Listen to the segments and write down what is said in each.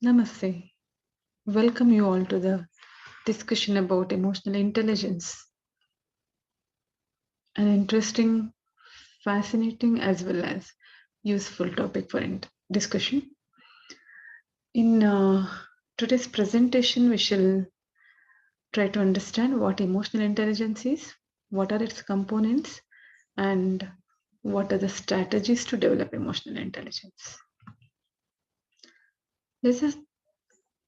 Namaste. Welcome you all to the discussion about emotional intelligence. An interesting, fascinating, as well as useful topic for discussion. In today's presentation, we shall try to understand what emotional intelligence is, what are its components, and what are the strategies to develop emotional intelligence. Let us,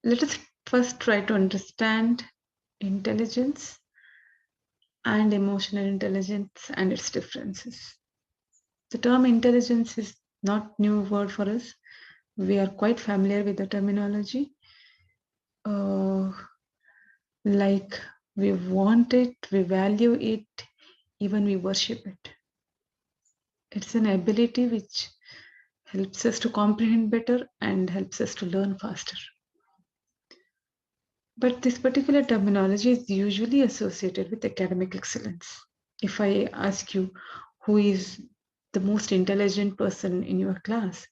let us first try to understand intelligence and emotional intelligence and its differences. The term intelligence is not new word for us. We are quite familiar with the terminology. Uh, like we want it, we value it, even we worship it. It's an ability which helps us to comprehend better and helps us to learn faster. But this particular terminology is usually associated with academic excellence. If I ask you who is the most intelligent person in your class,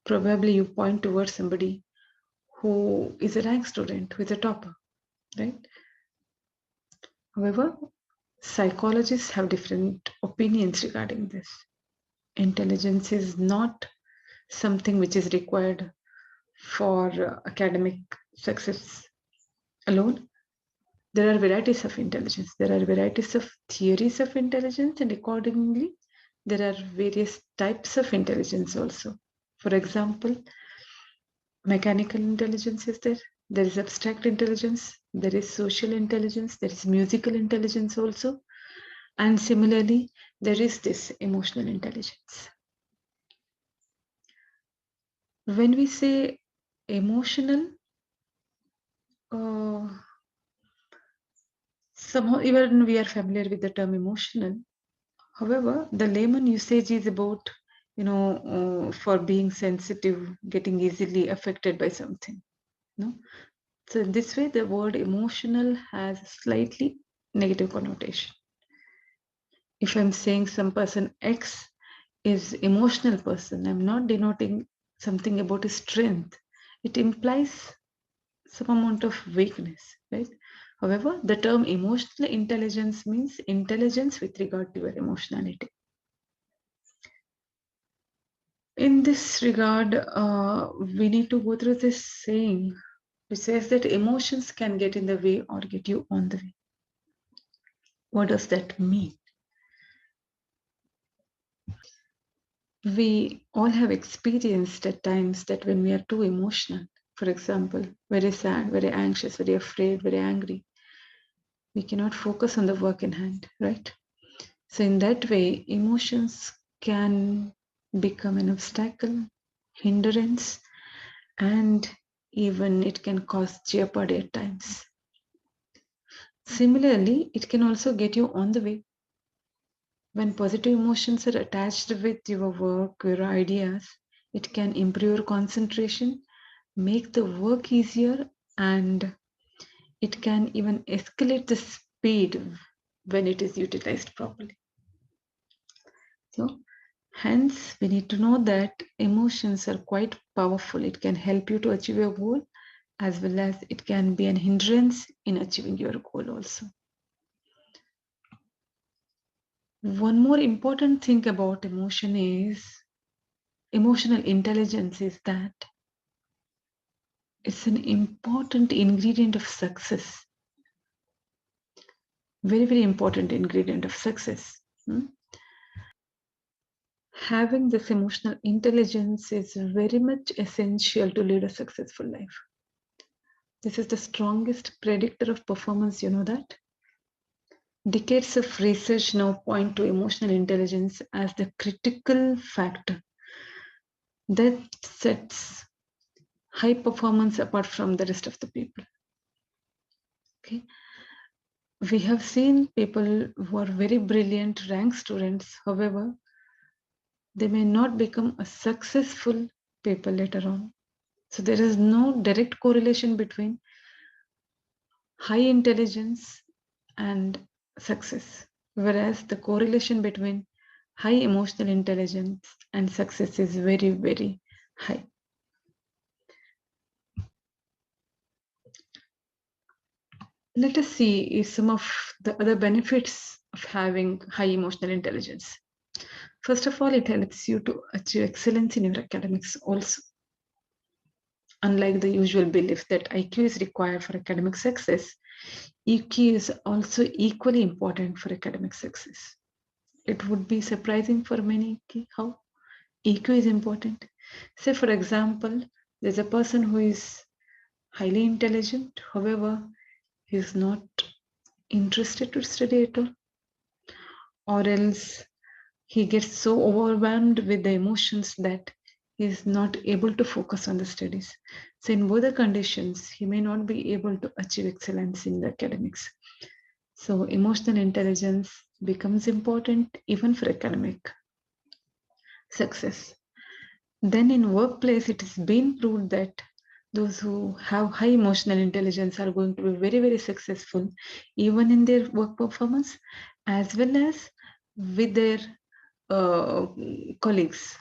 probably you point towards somebody who is a rank student, who is a topper, right? However, psychologists have different opinions regarding this. Intelligence is not something which is required for academic success alone. There are varieties of intelligence. There are varieties of theories of intelligence, and accordingly, there are various types of intelligence also. For example, mechanical intelligence is there. There is abstract intelligence. There is social intelligence. There is musical intelligence also. And similarly, there is this emotional intelligence. When we say emotional, uh, somehow even we are familiar with the term emotional. However, the layman usage is about, for being sensitive, getting easily affected by something. No? So in this way, the word emotional has a slightly negative connotation. If I'm saying some person X is emotional person, I'm not denoting something about his strength. It implies some amount of weakness, right? However, the term emotional intelligence means intelligence with regard to your emotionality. In this regard, we need to go through this saying which says that emotions can get in the way or get you on the way. What does that mean? We all have experienced at times that when we are too emotional, for example, very sad, very anxious, very afraid, very angry, we cannot focus on the work in hand, right? So, in that way, emotions can become an obstacle, hindrance, and even it can cause jeopardy at times. Similarly, it can also get you on the way. When positive emotions are attached with your work, your ideas, it can improve your concentration, make the work easier, and it can even escalate the speed when it is utilized properly. So, hence, we need to know that emotions are quite powerful. It can help you to achieve your goal, as well as it can be an hindrance in achieving your goal also. One more important thing about emotional intelligence is that it's an important ingredient of success. Very, very important ingredient of success. Having this emotional intelligence is very much essential to lead a successful life. This is the strongest predictor of performance, you know that? Decades of research now point to emotional intelligence as the critical factor that sets high performance apart from the rest of the people. Okay. We have seen people who are very brilliant rank students, however, they may not become a successful people later on. So there is no direct correlation between high intelligence and success, whereas the correlation between high emotional intelligence and success is very, very high. Let us see some of the other benefits of having high emotional intelligence. First of all, it helps you to achieve excellence in your academics also. Unlike the usual belief that IQ is required for academic success, EQ is also equally important for academic success. It would be surprising for many how EQ is important. Say, for example, there's a person who is highly intelligent, however, he is not interested to study at all, or else he gets so overwhelmed with the emotions that he is not able to focus on the studies. So, in both the conditions, he may not be able to achieve excellence in the academics. So, emotional intelligence becomes important even for academic success. Then, in workplace, it has been proved that those who have high emotional intelligence are going to be very, very successful, even in their work performance, as well as with their uh, colleagues.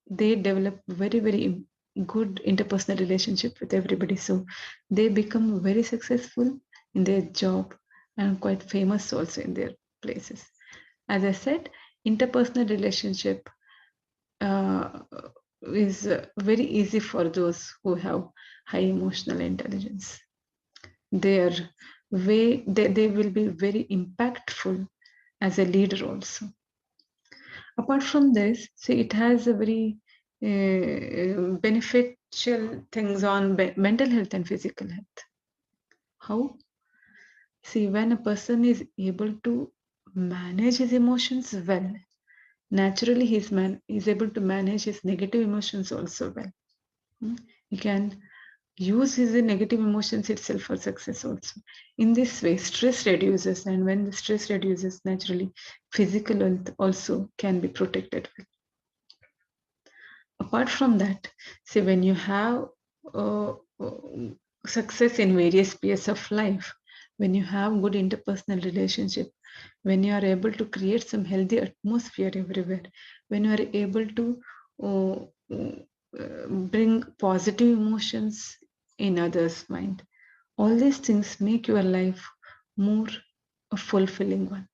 They develop very, very good interpersonal relationship with everybody. So they become very successful in their job and quite famous also in their places. As I said, interpersonal relationship uh, is very easy for those who have high emotional intelligence. Their they will be very impactful as a leader also. Apart from this, see, it has a very beneficial things on mental health and physical health. How? See, when a person is able to manage his emotions well, naturally he's able to manage his negative emotions also well. He can use his negative emotions itself for success also. In this way, stress reduces, and when the stress reduces, naturally, physical health also can be protected. Apart from that, say when you have uh, success in various spheres of life, when you have good interpersonal relationship, when you are able to create some healthy atmosphere everywhere, when you are able to bring positive emotions in others' mind, all these things make your life more a fulfilling one.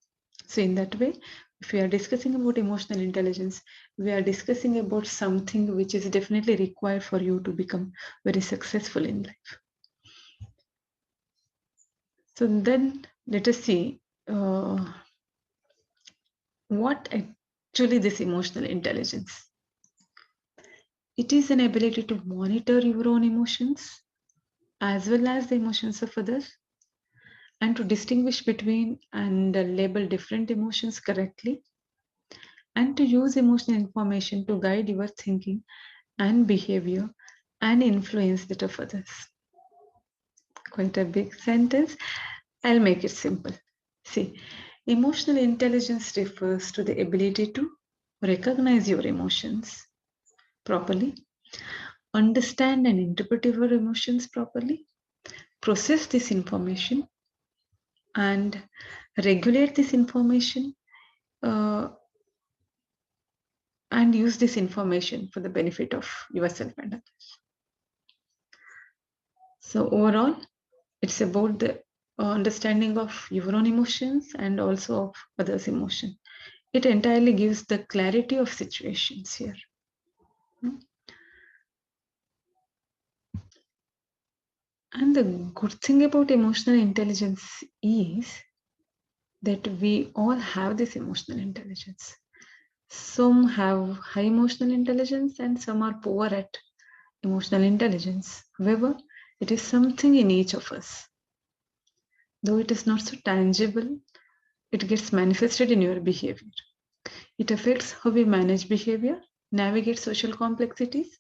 So, in that way, if we are discussing about emotional intelligence, we are discussing about something which is definitely required for you to become very successful in life. So, then let us see what actually this emotional intelligence. It is an ability to monitor your own emotions as well as the emotions of others, and to distinguish between and label different emotions correctly, and to use emotional information to guide your thinking and behavior and influence that of others. Quite a big sentence. I'll make it simple. See, emotional intelligence refers to the ability to recognize your emotions properly, understand and interpret your emotions properly, process this information, and regulate this information, uh, and use this information for the benefit of yourself and others. So, overall, it's about the understanding of your own emotions and also of others' emotion. It entirely gives the clarity of situations here. And the good thing about emotional intelligence is that we all have this emotional intelligence. Some have high emotional intelligence and some are poor at emotional intelligence. However, it is something in each of us. Though it is not so tangible, it gets manifested in your behavior. It affects how we manage behavior, navigate social complexities,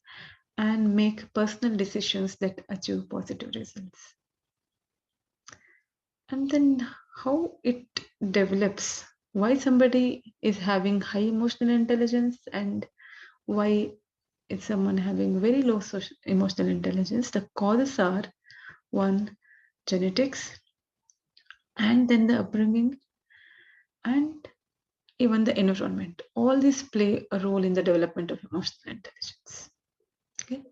and make personal decisions that achieve positive results. And then how it develops, why somebody is having high emotional intelligence and why is someone having very low social, emotional intelligence. The causes are one, genetics, and then the upbringing, and even the environment. All these play a role in the development of emotional intelligence. Okay.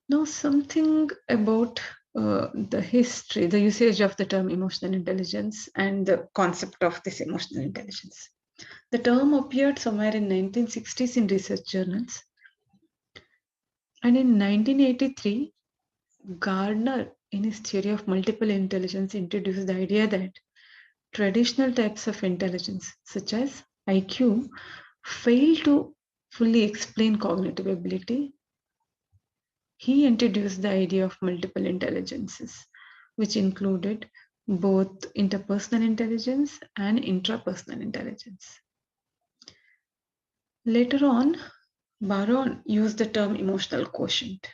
Now, something about the history, the usage of the term emotional intelligence and the concept of this emotional intelligence. The term appeared somewhere in 1960s in research journals. And in 1983, Gardner, in his theory of multiple intelligence, introduced the idea that traditional types of intelligence, such as IQ, fail to fully explain cognitive ability. He introduced the idea of multiple intelligences, which included both interpersonal intelligence and intrapersonal intelligence. Later on, Baron used the term emotional quotient.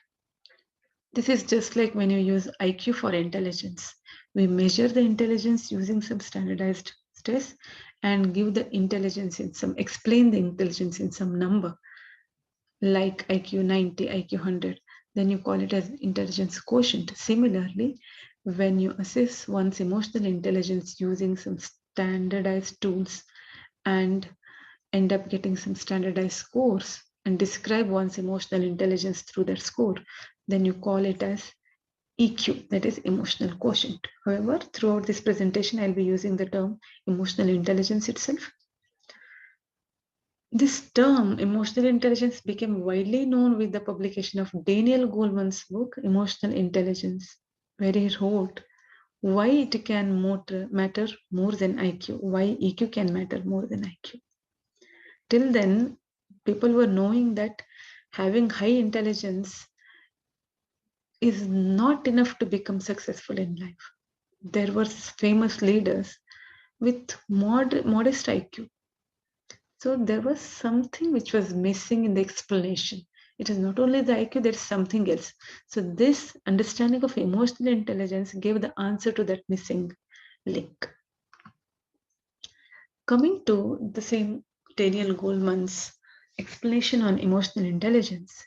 This is just like when you use IQ for intelligence. We measure the intelligence using some standardized tests and give the intelligence in some, explain the intelligence in some number, like IQ 90, IQ 100. Then you call it as intelligence quotient. Similarly, when you assess one's emotional intelligence using some standardized tools and end up getting some standardized scores and describe one's emotional intelligence through that score, then you call it as EQ, that is emotional quotient. However, throughout this presentation, I'll be using the term emotional intelligence itself. This term, emotional intelligence, became widely known with the publication of Daniel Goleman's book, Emotional Intelligence, where he wrote why it can matter more than IQ, why EQ can matter more than IQ. Till then, people were knowing that having high intelligence is not enough to become successful in life. There were famous leaders with modest IQ. So there was something which was missing in the explanation. It is not only the IQ, there is something else. So this understanding of emotional intelligence gave the answer to that missing link. Coming to the same Daniel Goleman's explanation on emotional intelligence,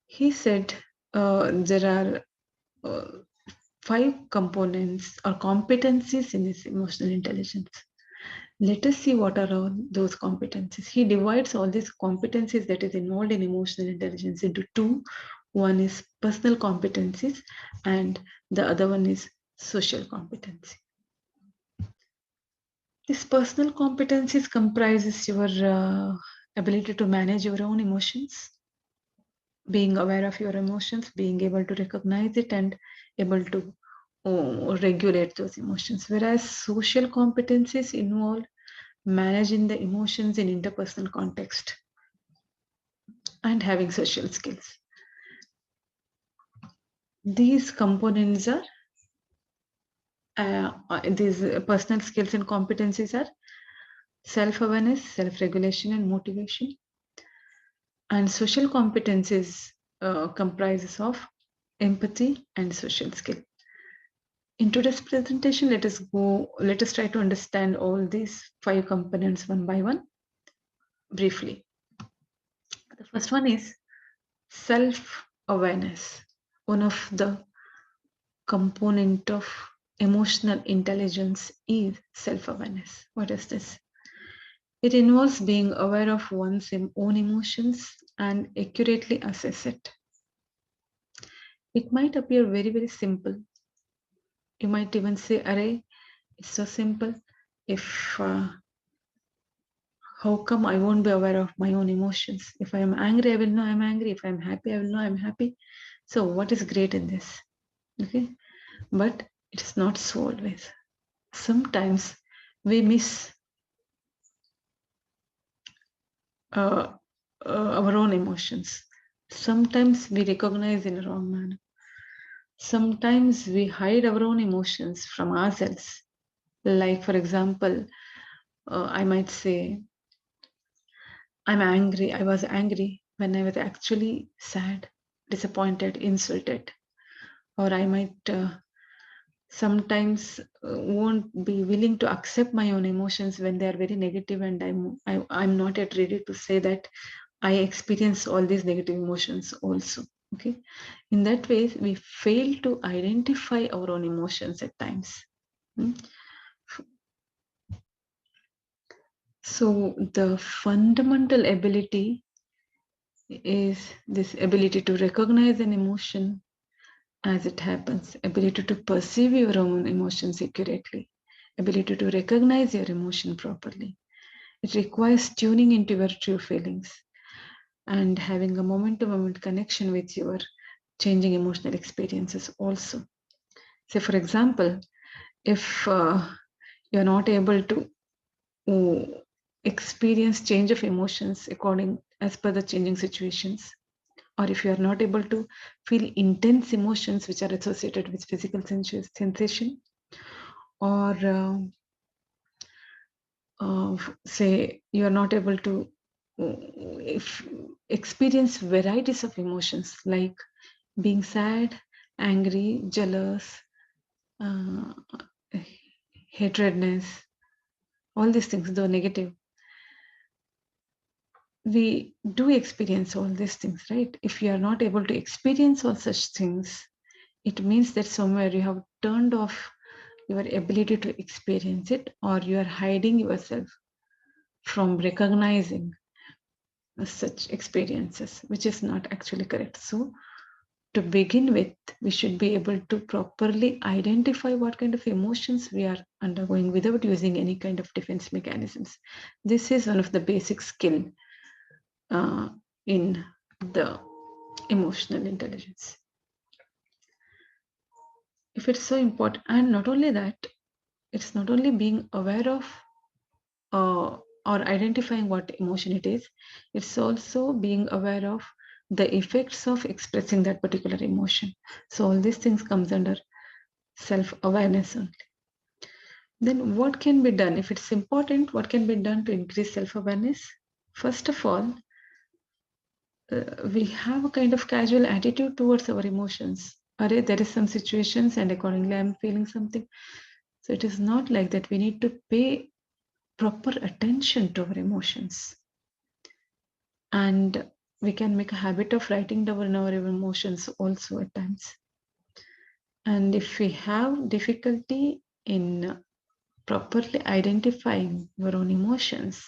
he said there are 5 components or competencies in this emotional intelligence. Let us see what are all those competencies. He divides all these competencies that is involved in emotional intelligence into 2. One is personal competencies and the other one is social competency. This personal competencies comprises your ability to manage your own emotions, being aware of your emotions, being able to recognize it and able to regulate those emotions. Whereas social competencies involve managing the emotions in interpersonal context and having social skills. These components are, these personal skills and competencies are self-awareness, self-regulation and motivation. And social competencies comprises of empathy and social skill. In today's presentation, let us try to understand all these 5 components one by one briefly. The first one is self-awareness. One of the component of emotional intelligence is self-awareness. What is this? It involves being aware of one's own emotions and accurately assess it. It might appear very, very simple. You might even say, array, it's so simple. If how come I won't be aware of my own emotions? If I am angry, I will know I'm angry. If I'm happy, I will know I'm happy. So what is great in this? Okay, but it is not so always. Sometimes we miss our own emotions. Sometimes we recognize in a wrong manner. Sometimes we hide our own emotions from ourselves. Like, for example, I might say, I'm angry. I was angry when I was actually sad, disappointed, insulted. Or I might sometimes won't be willing to accept my own emotions when they are very negative, and I'm not yet ready to say that I experience all these negative emotions also. Okay, in that way, we fail to identify our own emotions at times. So the fundamental ability is this ability to recognize an emotion as it happens, ability to perceive your own emotions accurately, ability to recognize your emotion properly. It requires tuning into your true feelings and having a moment-to-moment connection with your changing emotional experiences also. Say, for example, if you're not able to experience change of emotions according as per the changing situations, or if you are not able to feel intense emotions which are associated with physical sensation, or say you are not able to if experience varieties of emotions like being sad, angry, jealous, uh, hatredness, all these things, though negative, we do experience all these things, right? If you are not able to experience all such things, it means that somewhere you have turned off your ability to experience it, or you are hiding yourself from recognizing such experiences, which is not actually correct. So, to begin with, we should be able to properly identify what kind of emotions we are undergoing without using any kind of defense mechanisms. This is one of the basic skill in the emotional intelligence. If it's so important, and not only that, it's not only being aware of or identifying what emotion it is, it's also being aware of the effects of expressing that particular emotion. So all these things comes under self-awareness only. Then what can be done? If it's important, what can be done to increase self-awareness? First of all, we have a kind of casual attitude towards our emotions. Array, there is some situations and accordingly I'm feeling something. So it is not like that. We need to pay proper attention to our emotions. And we can make a habit of writing down our emotions also at times. And if we have difficulty in properly identifying your own emotions,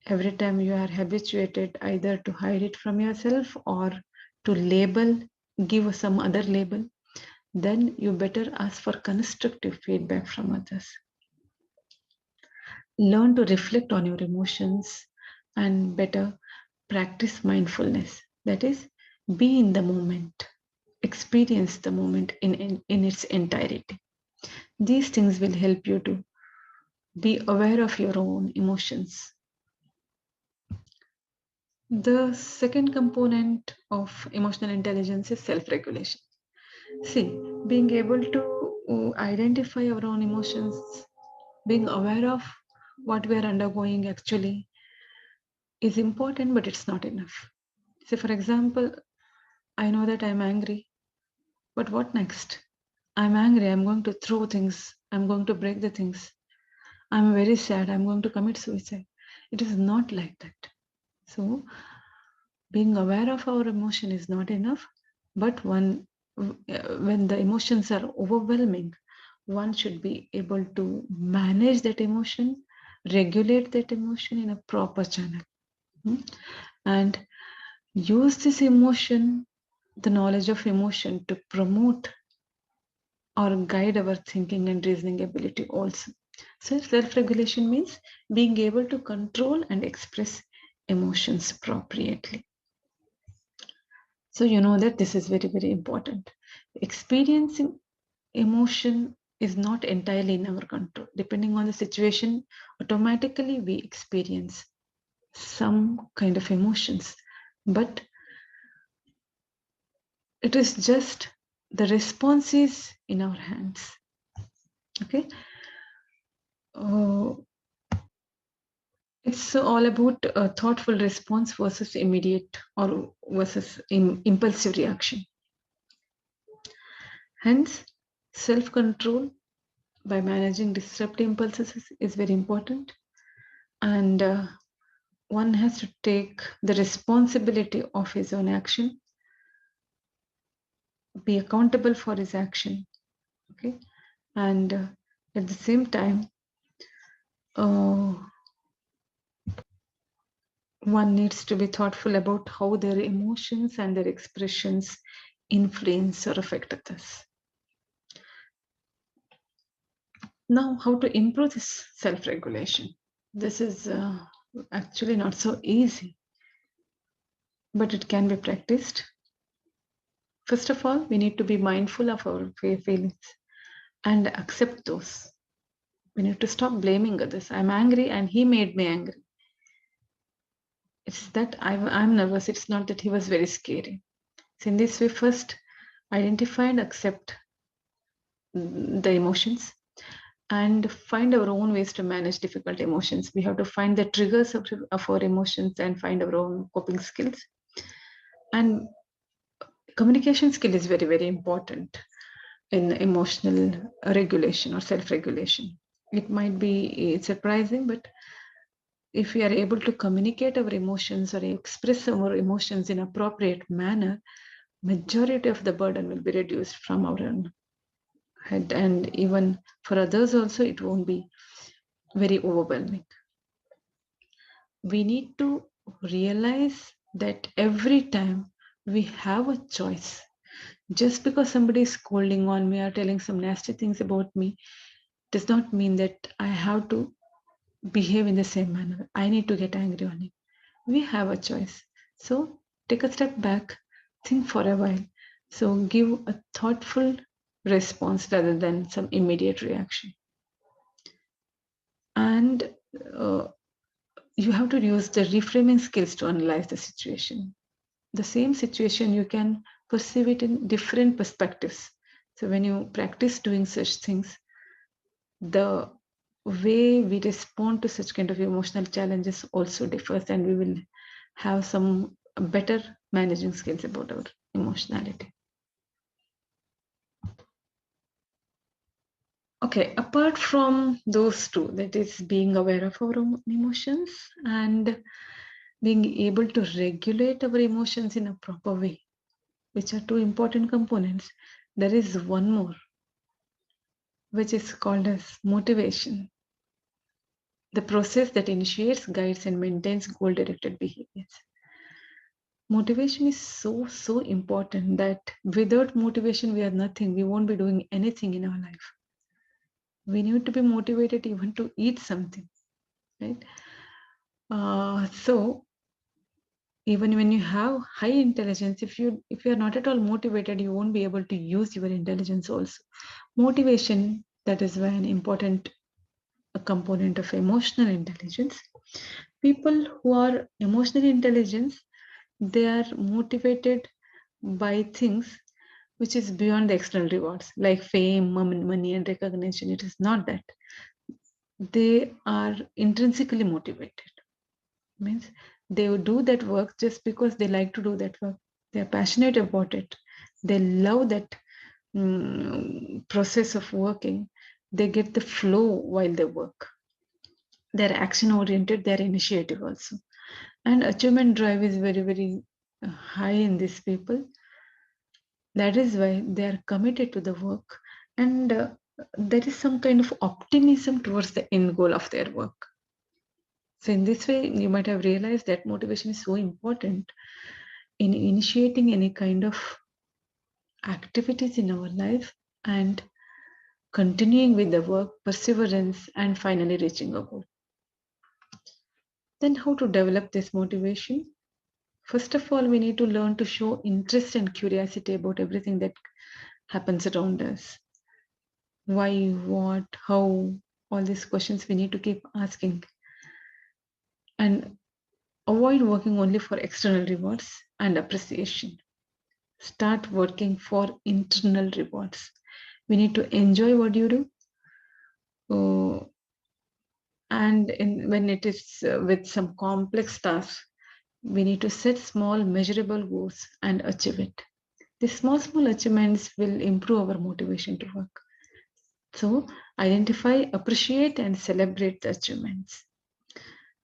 every time you are habituated either to hide it from yourself or to label, give some other label, then you better ask for constructive feedback from others. Learn to reflect on your emotions and better practice mindfulness. That is, be in the moment, experience the moment in its entirety. These things will help you to be aware of your own emotions. The second component of emotional intelligence is self-regulation. See, being able to identify our own emotions, being aware of what we are undergoing actually is important, but it's not enough. Say, for example, I know that I'm angry, but what next? I'm angry, I'm going to throw things, I'm going to break the things. I'm very sad, I'm going to commit suicide. It is not like that. So, being aware of our emotion is not enough, but when the emotions are overwhelming, one should be able to manage that emotion, regulate that emotion in a proper channel, and use this emotion, the knowledge of emotion, to promote or guide our thinking and reasoning ability also. So self-regulation means being able to control and express emotions appropriately. So you know that this is very, very important. Experiencing emotion is not entirely in our control. Depending on the situation, automatically we experience some kind of emotions. But it is just the response is in our hands. Okay. It's all about a thoughtful response versus immediate or versus impulsive reaction. Hence, self-control by managing disruptive impulses is very important, and one has to take the responsibility of his own action, be accountable for his action, okay, and at the same time, uh, one needs to be thoughtful about how their emotions and their expressions influence or affect others. Now, how to improve this self-regulation? This is actually not so easy, but it can be practiced. First of all, we need to be mindful of our feelings and accept those. We need to stop blaming others. I'm angry and he made me angry. It's that I'm nervous. It's not that he was very scary. So in this way, first identify and accept the emotions and find our own ways to manage difficult emotions. We have to find the triggers of our emotions and find our own coping skills. And communication skill is very, very important in emotional regulation or self-regulation. It might be surprising, but if we are able to communicate our emotions or express our emotions in appropriate manner, majority of the burden will be reduced from our own head, and even for others also it won't be very overwhelming. We need to realize that every time we have a choice. Just because somebody is scolding on me or telling some nasty things about me does not mean that I have to behave in the same manner. I need to get angry on him. We have a choice. So take a step back, think for a while. So give a thoughtful response rather than some immediate reaction. And you have to use the reframing skills to analyze the situation. The same situation, you can perceive it in different perspectives. So when you practice doing such things, the way we respond to such kind of emotional challenges also differs, and we will have some better managing skills about our emotionality. Okay, apart from those two, that is being aware of our own emotions and being able to regulate our emotions in a proper way, which are two important components, there is one more, which is called as motivation, the process that initiates, guides, and maintains goal-directed behaviors. Motivation is so important that without motivation, we are nothing. We won't be doing anything in our life. We need to be motivated even to eat something, right? So even when you have high intelligence, if you are not at all motivated, you won't be able to use your intelligence also. Motivation, that is why an important component of emotional intelligence. People who are emotionally intelligent, they are motivated by things which is beyond the external rewards like fame, money, and recognition. It is not that. They are intrinsically motivated. Means they would do that work just because they like to do that work. They are passionate about it. They love that process of working. They get the flow while they work. They're action oriented, they're initiative also. And achievement drive is very, very high in these people. That is why they are committed to the work, and there is some kind of optimism towards the end goal of their work. So in this way, you might have realized that motivation is so important in initiating any kind of activities in our life and continuing with the work, perseverance, and finally reaching a goal. Then how to develop this motivation? First of all, we need to learn to show interest and curiosity about everything that happens around us. Why, what, how, all these questions we need to keep asking. And avoid working only for external rewards and appreciation. Start working for internal rewards. We need to enjoy what you do. And when it is with some complex tasks, we need to set small measurable goals and achieve it. These small achievements will improve our motivation to work. So identify, appreciate, and celebrate the achievements.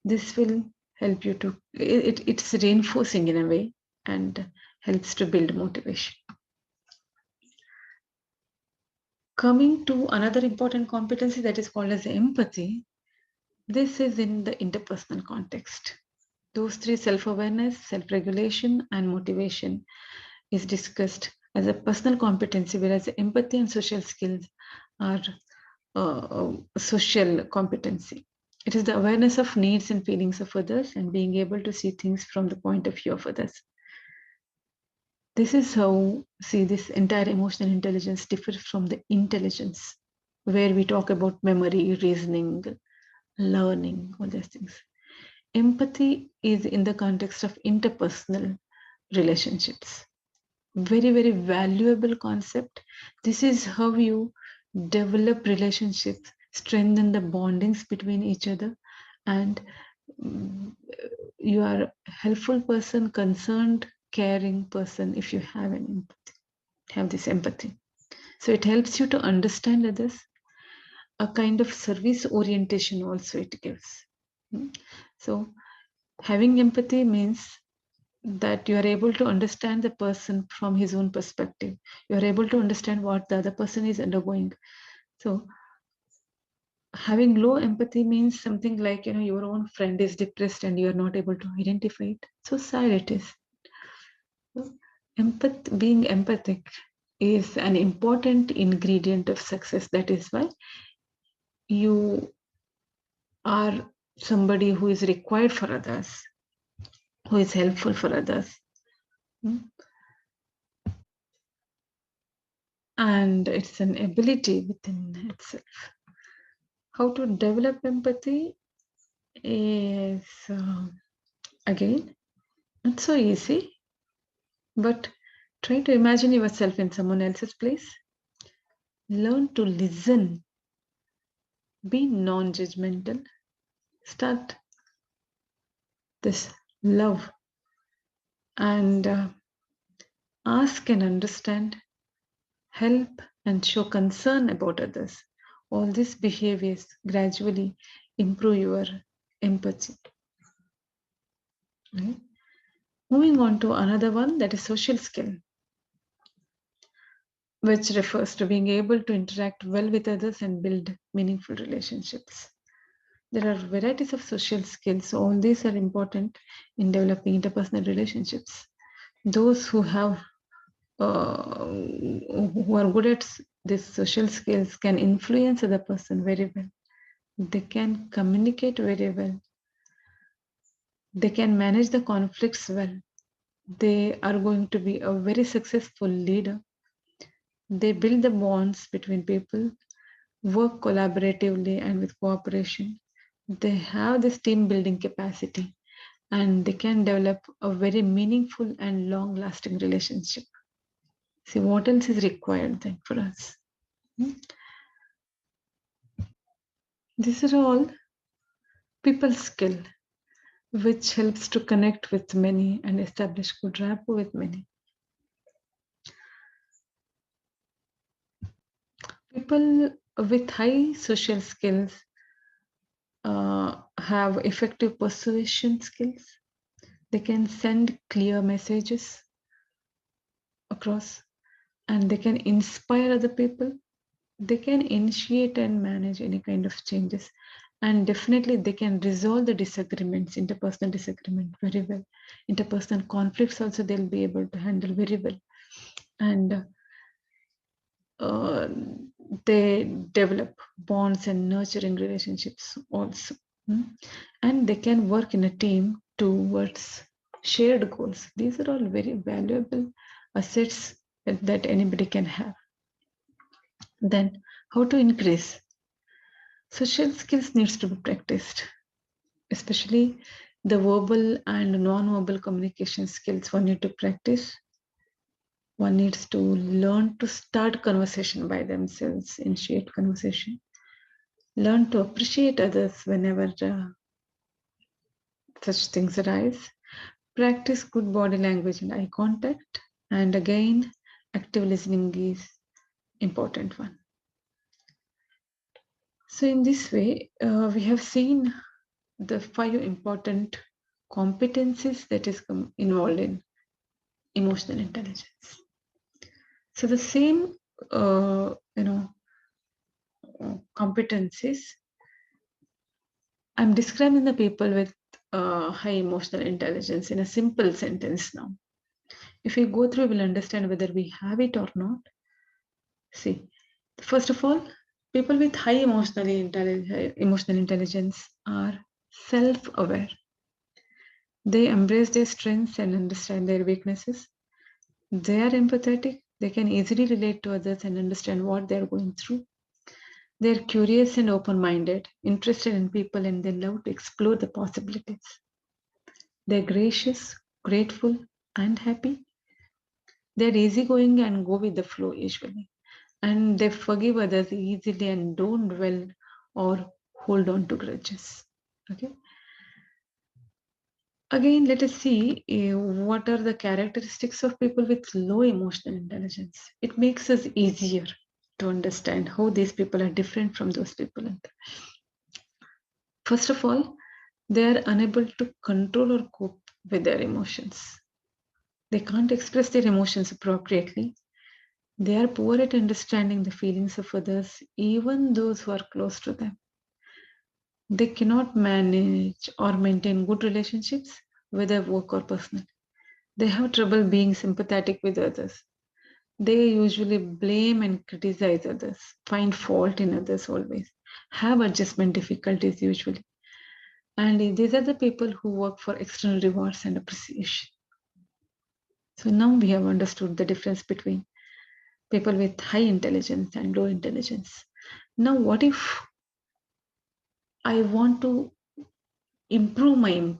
This will help you to, it's reinforcing in a way and helps to build motivation. Coming to another important competency that is called as empathy. This is in the interpersonal context. Those three, self-awareness, self-regulation, and motivation, is discussed as a personal competency, whereas empathy and social skills are social competency. It is the awareness of needs and feelings of others and being able to see things from the point of view of others. This is how, see, this entire emotional intelligence differs from the intelligence, where we talk about memory, reasoning, learning, all these things. Empathy is in the context of interpersonal relationships. Very, very valuable concept. This is how you develop relationships, strengthen the bondings between each other, and you are a helpful person, concerned, caring person if you have an empathy, have this empathy. So it helps you to understand others. A kind of service orientation also it gives. So having empathy means that you are able to understand the person from his own perspective. You are able to understand what the other person is undergoing. So having low empathy means something like, your own friend is depressed and you are not able to identify it. So sad it is. So being empathic is an important ingredient of success. That is why you are somebody who is required for others, who is helpful for others. And it's an ability within itself. How to develop empathy is, again, not so easy, but try to imagine yourself in someone else's place. Learn to listen. Be non-judgmental. Start this love and ask and understand, help and show concern about others. All these behaviors gradually improve your empathy. Right? Moving on to another one, that is social skill, which refers to being able to interact well with others and build meaningful relationships. There are varieties of social skills. So all these are important in developing interpersonal relationships. Those who have who are good at these social skills can influence other person very well. They can communicate very well. They can manage the conflicts well. They are going to be a very successful leader. They build the bonds between people, work collaboratively and with cooperation. They have this team building capacity and they can develop a very meaningful and long lasting relationship. See, what else is required then for us? These are all people skill, which helps to connect with many and establish good rapport with many. People with high social skills have effective persuasion skills. They can send clear messages across and they can inspire other people. They can initiate and manage any kind of changes. And definitely they can resolve the disagreements, interpersonal disagreement very well. Interpersonal conflicts also they'll be able to handle very well. And they develop bonds and nurturing relationships also. And they can work in a team towards shared goals. These are all very valuable assets that anybody can have. Then how to increase? Social skills needs to be practiced, especially the verbal and non-verbal communication skills one need to practice. One needs to learn to start conversation by themselves, initiate conversation. Learn to appreciate others whenever such things arise. Practice good body language and eye contact. And again, active listening is important one. So in this way, we have seen the 5 important competencies that is involved in emotional intelligence. So the same, competencies I'm describing the people with high emotional intelligence in a simple sentence now. If we go through, we'll understand whether we have it or not. See, first of all, people with high emotional intelligence are self-aware. They embrace their strengths and understand their weaknesses. They are empathetic. They can easily relate to others and understand what they are going through. They're curious and open-minded, interested in people, and they love to explore the possibilities. They're gracious, grateful, and happy. They're easygoing and go with the flow usually. And they forgive others easily and don't dwell or hold on to grudges. Okay. Again, let us see what are the characteristics of people with low emotional intelligence. It makes us easier to understand how these people are different from those people. First of all, they are unable to control or cope with their emotions. They can't express their emotions appropriately. They are poor at understanding the feelings of others, even those who are close to them. They cannot manage or maintain good relationships, whether work or personal. They have trouble being sympathetic with others. They usually blame and criticize others, find fault in others always, have adjustment difficulties usually. And these are the people who work for external rewards and appreciation. So now we have understood the difference between people with high intelligence and low intelligence. Now, what if I want to improve my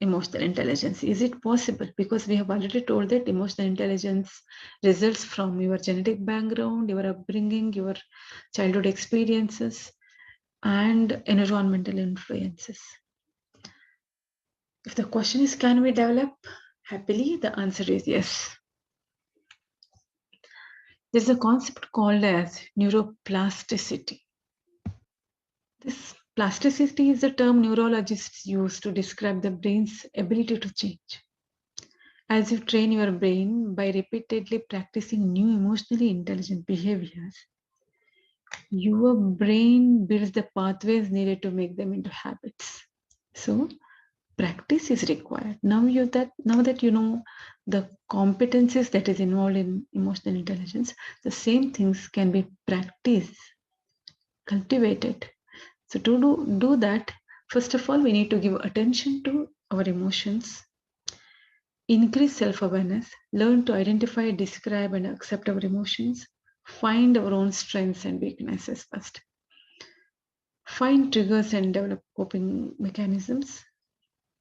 emotional intelligence? Is it possible? Because we have already told that emotional intelligence results from your genetic background, your upbringing, your childhood experiences, and environmental influences. If the question is, can we develop happily? The answer is yes. There's a concept called as neuroplasticity. This plasticity is a term neurologists use to describe the brain's ability to change. As you train your brain by repeatedly practicing new emotionally intelligent behaviors, your brain builds the pathways needed to make them into habits. So practice is required. Now that you know the competencies that is involved in emotional intelligence, the same things can be practiced, cultivated. So to do that, first of all, we need to give attention to our emotions, increase self-awareness, learn to identify, describe, and accept our emotions, find our own strengths and weaknesses first, find triggers and develop coping mechanisms,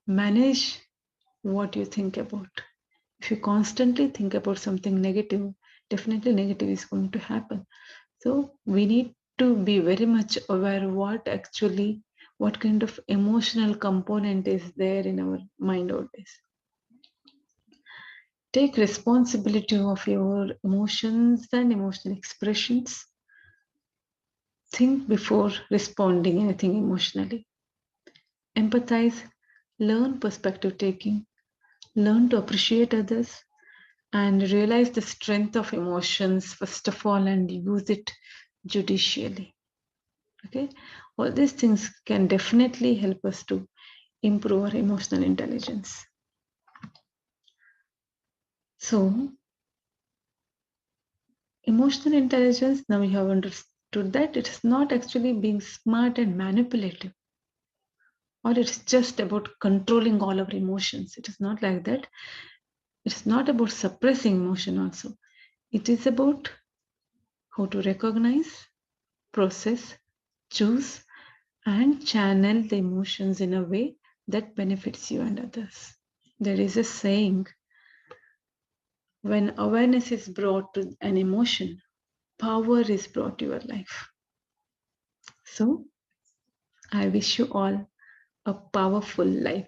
manage what you think about. If you constantly think about something negative, definitely negative is going to happen. So we need to be very much aware what kind of emotional component is there in our mind always. Take responsibility of your emotions and emotional expressions. Think before responding anything emotionally. Empathize, learn perspective taking, learn to appreciate others, and realize the strength of emotions first of all and use it judicially. Okay, all these things can definitely help us to improve our emotional intelligence. So emotional intelligence, now we have understood that it is not actually being smart and manipulative, or it's just about controlling all our emotions. It is not like that. It's not about suppressing emotion also. It is about how to recognize, process, choose, and channel the emotions in a way that benefits you and others. There is a saying, when awareness is brought to an emotion, power is brought to your life. So I wish you all a powerful life.